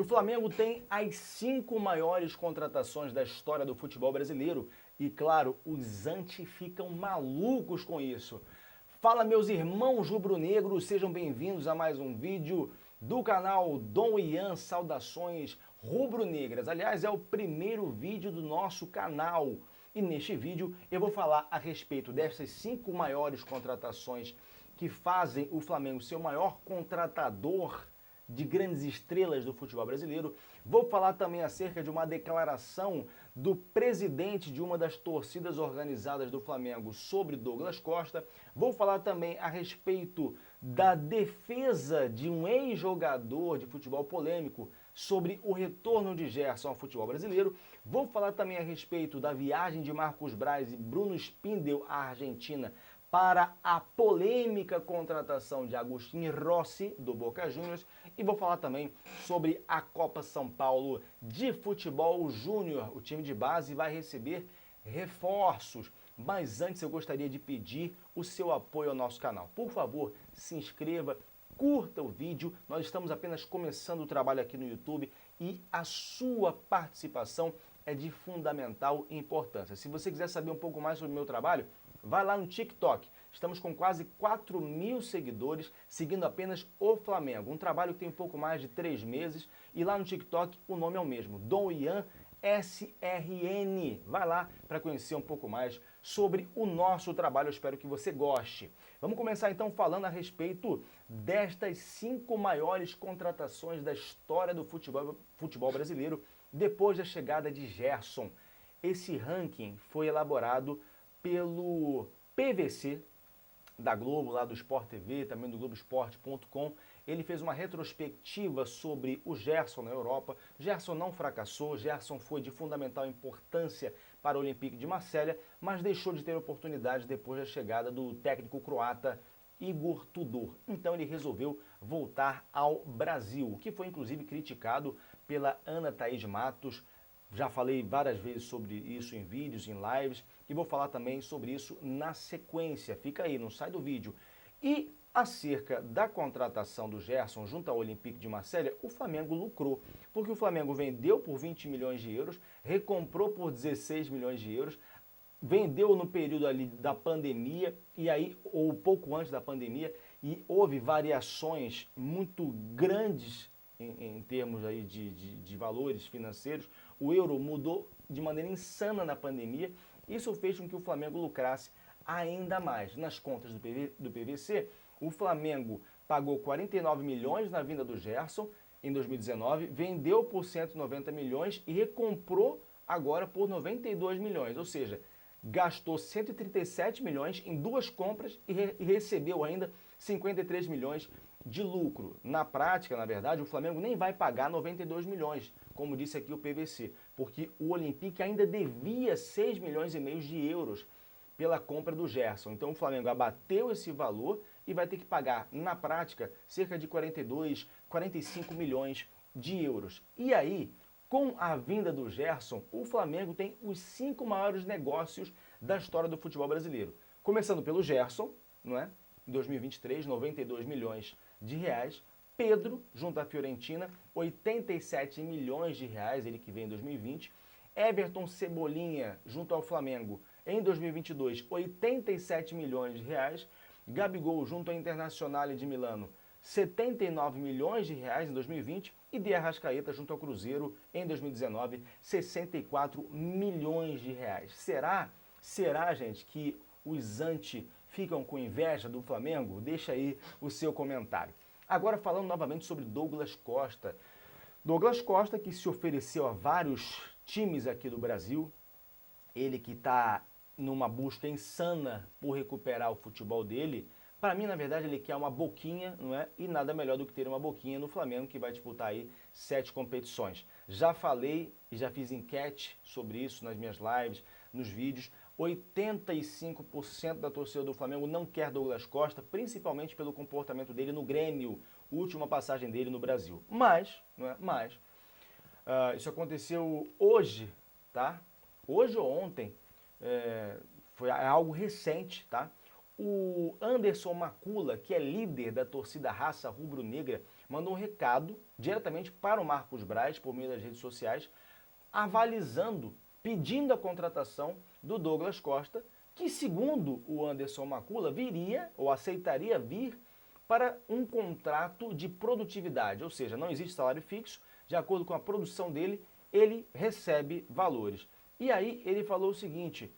o Flamengo tem as 5 maiores contratações da história do futebol brasileiro. E claro, os anti ficam malucos com isso. Fala, meus irmãos rubro-negros, sejam bem-vindos a mais um vídeo do canal Dom Ian Saudações Rubro-Negras. Aliás, é o primeiro vídeo do nosso canal. E neste vídeo eu vou falar a respeito dessas 5 maiores contratações que fazem o Flamengo ser o maior contratador de grandes estrelas do futebol brasileiro. Vou falar também acerca de uma declaração do presidente de uma das torcidas organizadas do Flamengo sobre Douglas Costa. Vou falar também a respeito da defesa de um ex-jogador de futebol polêmico sobre o retorno de Gerson ao futebol brasileiro. Vou falar também a respeito da viagem de Marcos Braz e Bruno Spindel à Argentina para a polêmica contratação de Agustín Rossi, do Boca Juniors, e vou falar também sobre a Copa São Paulo de Futebol Júnior. O time de base vai receber reforços, mas antes eu gostaria de pedir o seu apoio ao nosso canal. Por favor, se inscreva, curta o vídeo, nós estamos apenas começando o trabalho aqui no YouTube e a sua participação é de fundamental importância. Se você quiser saber um pouco mais sobre o meu trabalho, vai lá no TikTok. Estamos com quase 4.000 seguidores seguindo apenas o Flamengo. Um trabalho que tem um pouco mais de 3 meses e lá no TikTok o nome é o mesmo, Dom Ian SRN. Vai lá para conhecer um pouco mais sobre o nosso trabalho, eu espero que você goste. Vamos começar então falando a respeito destas 5 maiores contratações da história do futebol brasileiro depois da chegada de Gerson. Esse ranking foi elaborado pelo PVC da Globo, lá do Sport TV, também do Globoesporte.com. Ele fez uma retrospectiva sobre o Gerson na Europa. Gerson não fracassou, Gerson foi de fundamental importância para o Olympique de Marselha, mas deixou de ter oportunidade depois da chegada do técnico croata Igor Tudor. Então ele resolveu voltar ao Brasil, o que foi inclusive criticado pela Ana Thaís Matos. Já falei várias vezes sobre isso em vídeos, em lives, e vou falar também sobre isso na sequência. Fica aí, não sai do vídeo. E acerca da contratação do Gerson junto ao Olympique de Marselha, o Flamengo lucrou, porque o Flamengo vendeu por 20 milhões de euros, recomprou por 16 milhões de euros, vendeu no período ali da pandemia, e aí, ou pouco antes da pandemia, e houve variações muito grandes em termos aí de valores financeiros. O euro mudou de maneira insana na pandemia. Isso fez com que o Flamengo lucrasse ainda mais. Nas contas do PVC, o Flamengo pagou 49 milhões na vinda do Gerson em 2019, vendeu por 190 milhões e recomprou agora por 92 milhões. Ou seja, gastou 137 milhões em 2 compras e recebeu ainda 53 milhões de lucro. Na prática, na verdade, o Flamengo nem vai pagar 92 milhões, como disse aqui o PVC, porque o Olympique ainda devia 6 milhões e meio de euros pela compra do Gerson. Então o Flamengo abateu esse valor e vai ter que pagar, na prática, cerca de 42, 45 milhões de euros. E aí, com a vinda do Gerson, o Flamengo tem os 5 maiores negócios da história do futebol brasileiro. Começando pelo Gerson, não é? Em 2023, 92 milhões de reais. Pedro, junto à Fiorentina, 87 milhões de reais, ele que vem em 2020. Everton Cebolinha, junto ao Flamengo, em 2022, 87 milhões de reais. Gabigol, junto à Internazionale de Milano, 79 milhões de reais em 2020. E De Arrascaeta, junto ao Cruzeiro, em 2019, 64 milhões de reais. Será, gente, que os anti ficam com inveja do Flamengo? Deixa aí o seu comentário. Agora falando novamente sobre Douglas Costa. Douglas Costa, que se ofereceu a vários times aqui do Brasil, ele que está numa busca insana por recuperar o futebol dele. Para mim, na verdade, ele quer uma boquinha, não é? E nada melhor do que ter uma boquinha no Flamengo, que vai disputar aí 7 competições. Já falei e já fiz enquete sobre isso nas minhas lives, nos vídeos. 85% da torcida do Flamengo não quer Douglas Costa, principalmente pelo comportamento dele no Grêmio, última passagem dele no Brasil. Mas, não é? Isso aconteceu hoje, tá? Hoje ou ontem, é algo recente, tá? O Anderson Macula, que é líder da torcida Raça Rubro-Negra, mandou um recado diretamente para o Marcos Braz, por meio das redes sociais, avalizando, pedindo a contratação do Douglas Costa, que segundo o Anderson Macula, viria ou aceitaria vir para um contrato de produtividade, ou seja, não existe salário fixo, de acordo com a produção dele, ele recebe valores. E aí ele falou o seguinte,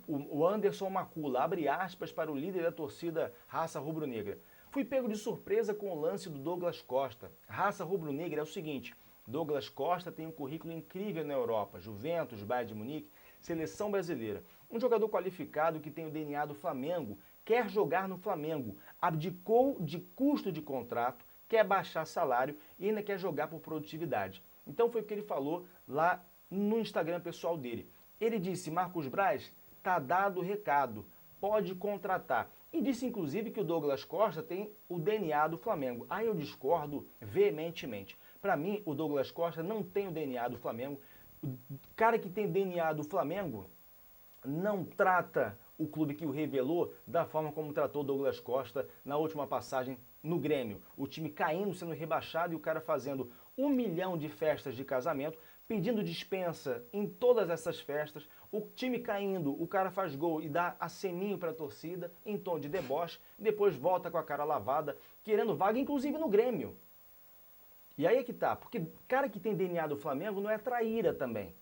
o Anderson Macula, abre aspas para o líder da torcida Raça Rubro-Negra. Fui pego de surpresa com o lance do Douglas Costa. Raça Rubro-Negra é o seguinte, Douglas Costa tem um currículo incrível na Europa, Juventus, Bayern de Munique, seleção brasileira. Um jogador qualificado que tem o DNA do Flamengo, quer jogar no Flamengo, abdicou de custo de contrato, quer baixar salário e ainda quer jogar por produtividade. Então foi o que ele falou lá no Instagram pessoal dele. Ele disse, Marcos Braz, tá dado o recado, pode contratar. E disse inclusive que o Douglas Costa tem o DNA do Flamengo. Aí eu discordo veementemente. Para mim, o Douglas Costa não tem o DNA do Flamengo. O cara que tem DNA do Flamengo não trata o clube que o revelou da forma como tratou o Douglas Costa na última passagem no Grêmio. O time caindo, sendo rebaixado e o cara fazendo 1 milhão de festas de casamento, pedindo dispensa em todas essas festas, o time caindo, o cara faz gol e dá aceninho para a torcida, em tom de deboche, depois volta com a cara lavada, querendo vaga, inclusive no Grêmio. E aí é que tá, porque cara que tem DNA do Flamengo não é traíra também.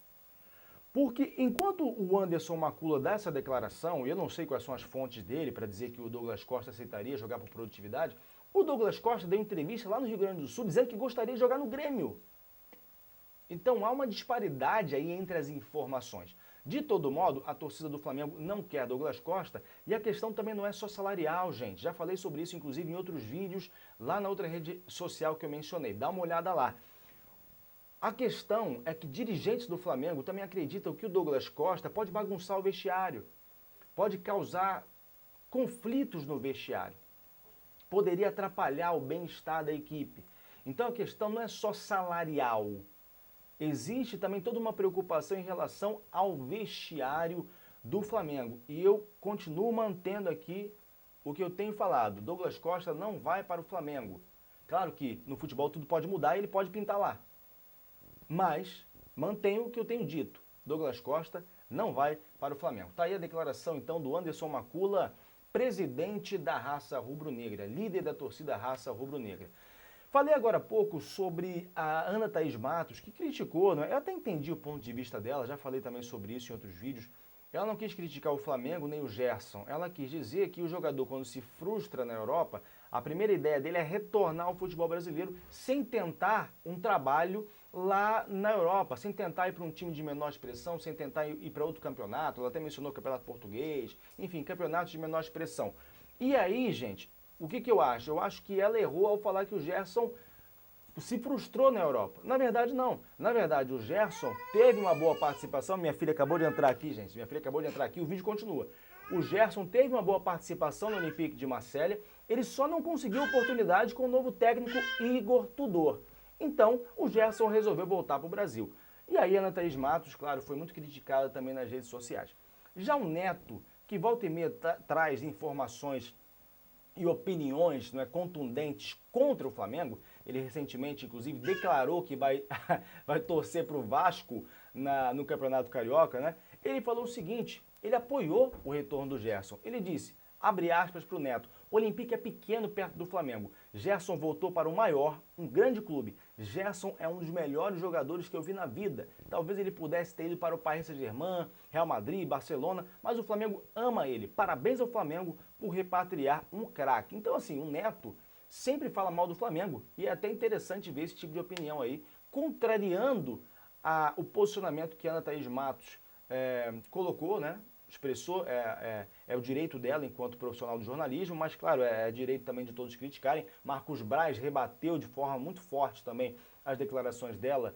Porque enquanto o Anderson Macula dá essa declaração, eu não sei quais são as fontes dele para dizer que o Douglas Costa aceitaria jogar por produtividade, o Douglas Costa deu entrevista lá no Rio Grande do Sul dizendo que gostaria de jogar no Grêmio. Então há uma disparidade aí entre as informações. De todo modo, a torcida do Flamengo não quer Douglas Costa e a questão também não é só salarial, gente. Já falei sobre isso, inclusive, em outros vídeos lá na outra rede social que eu mencionei. Dá uma olhada lá. A questão é que dirigentes do Flamengo também acreditam que o Douglas Costa pode bagunçar o vestiário, pode causar conflitos no vestiário, poderia atrapalhar o bem-estar da equipe. Então a questão não é só salarial. Existe também toda uma preocupação em relação ao vestiário do Flamengo. E eu continuo mantendo aqui o que eu tenho falado. Douglas Costa não vai para o Flamengo. Claro que no futebol tudo pode mudar e ele pode pintar lá. Mas mantenho o que eu tenho dito. Douglas Costa não vai para o Flamengo. Está aí a declaração então do Anderson Macula, presidente da Raça Rubro-Negra, líder da torcida Raça Rubro-Negra. Falei agora há pouco sobre a Ana Thaís Matos, que criticou, não é? Eu até entendi o ponto de vista dela, já falei também sobre isso em outros vídeos. Ela não quis criticar o Flamengo nem o Gerson. Ela quis dizer que o jogador, quando se frustra na Europa, a primeira ideia dele é retornar ao futebol brasileiro sem tentar um trabalho lá na Europa, sem tentar ir para um time de menor expressão, sem tentar ir para outro campeonato. Ela até mencionou o campeonato português, enfim, campeonatos de menor expressão. E aí, gente, o que eu acho? Eu acho que ela errou ao falar que o Gerson se frustrou na Europa. Na verdade, não. Na verdade, o Gerson teve uma boa participação. Minha filha acabou de entrar aqui, gente. Minha filha acabou de entrar aqui, o vídeo continua. O Gerson teve uma boa participação no Olympique de Marselha. Ele só não conseguiu oportunidade com o novo técnico Igor Tudor. Então, o Gerson resolveu voltar para o Brasil. E aí, a Ana Thaís Matos, claro, foi muito criticada também nas redes sociais. Já o Neto, que volta e meia traz informações e opiniões, não é, contundentes contra o Flamengo, ele recentemente, inclusive, declarou que vai torcer para o Vasco no Campeonato Carioca, né? Ele falou o seguinte, ele apoiou o retorno do Gerson. Ele disse, abre aspas para o Neto, o Olympique é pequeno perto do Flamengo. Gerson voltou para o maior, um grande clube. Gerson é um dos melhores jogadores que eu vi na vida. Talvez ele pudesse ter ido para o Paris Saint-Germain, Real Madrid, Barcelona, mas o Flamengo ama ele. Parabéns ao Flamengo por repatriar um craque. Então, assim, o Neto sempre fala mal do Flamengo. E é até interessante ver esse tipo de opinião aí, contrariando o posicionamento que a Ana Thaís Matos colocou, né? Expressou, é o direito dela enquanto profissional do jornalismo, mas claro, é direito também de todos criticarem. Marcos Braz rebateu de forma muito forte também as declarações dela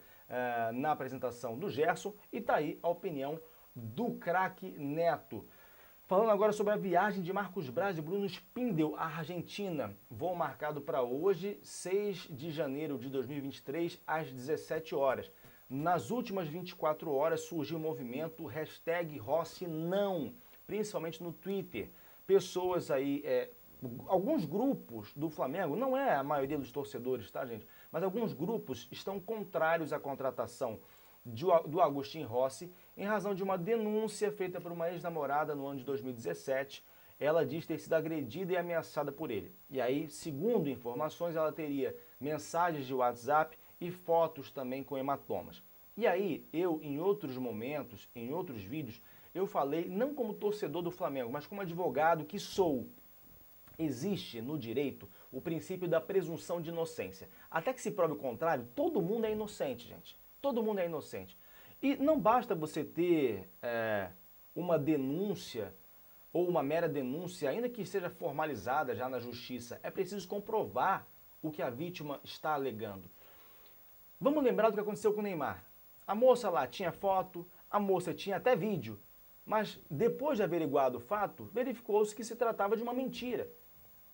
na apresentação do Gerson, e tá aí a opinião do craque Neto. Falando agora sobre a viagem de Marcos Braz e Bruno Spindel à Argentina. Voo marcado para hoje, 6 de janeiro de 2023, às 17 horas. Nas últimas 24 horas surgiu o movimento #RossiNão, principalmente no Twitter. Pessoas aí alguns grupos do Flamengo, não é a maioria dos torcedores, tá, gente? Mas alguns grupos estão contrários à contratação do Agustin Rossi em razão de uma denúncia feita por uma ex-namorada no ano de 2017. Ela diz ter sido agredida e ameaçada por ele. E aí, segundo informações, ela teria mensagens de WhatsApp e fotos também com hematomas. E aí, eu, em outros momentos, em outros vídeos, eu falei, não como torcedor do Flamengo, mas como advogado que sou. Existe no direito o princípio da presunção de inocência. Até que se prove o contrário, todo mundo é inocente, gente. Todo mundo é inocente. E não basta você ter uma denúncia ou uma mera denúncia, ainda que seja formalizada já na justiça. É preciso comprovar o que a vítima está alegando. Vamos lembrar do que aconteceu com o Neymar. A moça lá tinha foto, a moça tinha até vídeo, mas depois de averiguado o fato, verificou-se que se tratava de uma mentira.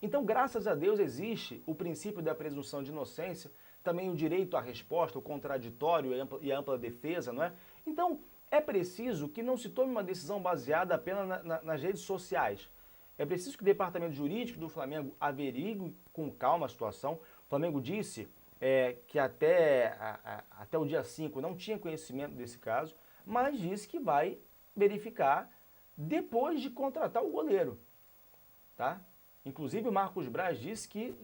Então, graças a Deus, existe o princípio da presunção de inocência, também o direito à resposta, o contraditório e a ampla defesa, não é? Então, é preciso que não se tome uma decisão baseada apenas nas redes sociais. É preciso que o departamento jurídico do Flamengo averigue com calma a situação. O Flamengo disse que até o dia 5 não tinha conhecimento desse caso, mas disse que vai verificar depois de contratar o goleiro, tá? Inclusive o Marcos Braz disse que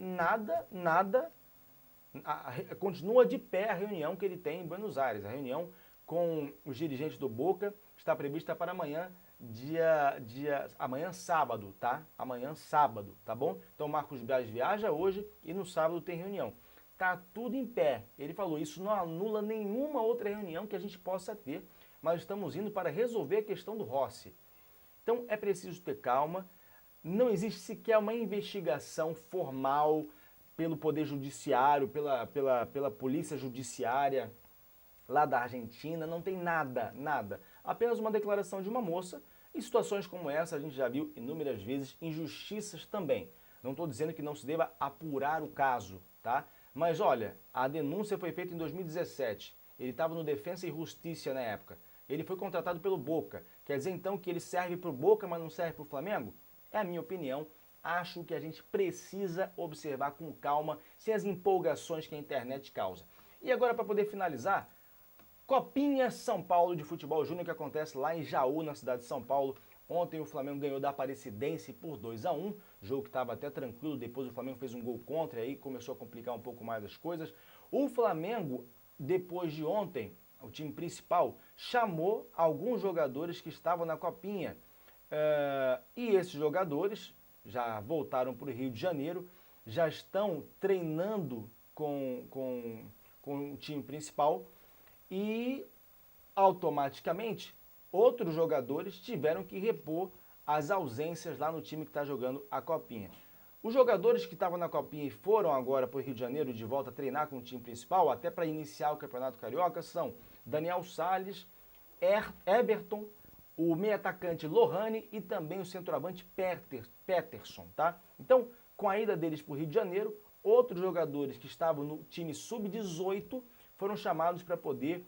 continua de pé a reunião que ele tem em Buenos Aires. A reunião com os dirigentes do Boca está prevista para amanhã, amanhã sábado, tá? Amanhã sábado, tá bom? Então o Marcos Braz viaja hoje e no sábado tem reunião. Tá tudo em pé. Ele falou, isso não anula nenhuma outra reunião que a gente possa ter, mas estamos indo para resolver a questão do Rossi. Então é preciso ter calma. Não existe sequer uma investigação formal pelo Poder Judiciário, pela Polícia Judiciária lá da Argentina, não tem nada, nada. Apenas uma declaração de uma moça. Em situações como essa, a gente já viu inúmeras vezes injustiças também. Não estou dizendo que não se deva apurar o caso, tá? Mas olha, a denúncia foi feita em 2017. Ele estava no Defensa e Justiça na época. Ele foi contratado pelo Boca. Quer dizer então que ele serve para o Boca, mas não serve para o Flamengo? É a minha opinião. Acho que a gente precisa observar com calma, sem as empolgações que a internet causa. E agora, para poder finalizar, Copinha São Paulo de Futebol Júnior, que acontece lá em Jaú, na cidade de São Paulo. Ontem o Flamengo ganhou da Aparecidense por 2-1, jogo que estava até tranquilo, depois o Flamengo fez um gol contra e aí começou a complicar um pouco mais as coisas. O Flamengo, depois de ontem, o time principal, chamou alguns jogadores que estavam na Copinha. E esses jogadores já voltaram para o Rio de Janeiro, já estão treinando com o time principal e automaticamente outros jogadores tiveram que repor as ausências lá no time que está jogando a Copinha. Os jogadores que estavam na Copinha e foram agora para o Rio de Janeiro de volta a treinar com o time principal, até para iniciar o Campeonato Carioca, são Daniel Salles, Everton, o meio-atacante Lohane e também o centroavante Peterson, tá? Então, com a ida deles para o Rio de Janeiro, outros jogadores que estavam no time sub-18 foram chamados para poder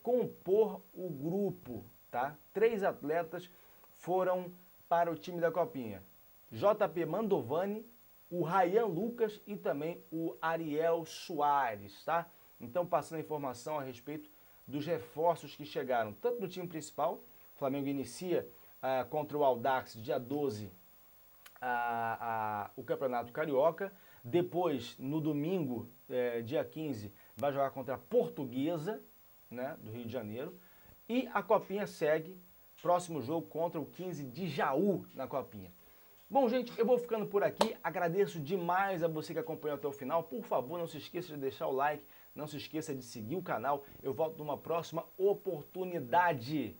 compor o grupo, tá? 3 atletas foram para o time da Copinha. JP Mandovani, o Ryan Lucas e também o Ariel Soares, tá? Então, passando a informação a respeito dos reforços que chegaram, tanto do time principal, o Flamengo inicia contra o Audax dia 12 o Campeonato Carioca, depois, no domingo, dia 15, vai jogar contra a Portuguesa, né, do Rio de Janeiro, e a Copinha segue, próximo jogo contra o 15 de Jaú na Copinha. Bom, gente, eu vou ficando por aqui, agradeço demais a você que acompanhou até o final, por favor, não se esqueça de deixar o like, não se esqueça de seguir o canal, eu volto numa próxima oportunidade.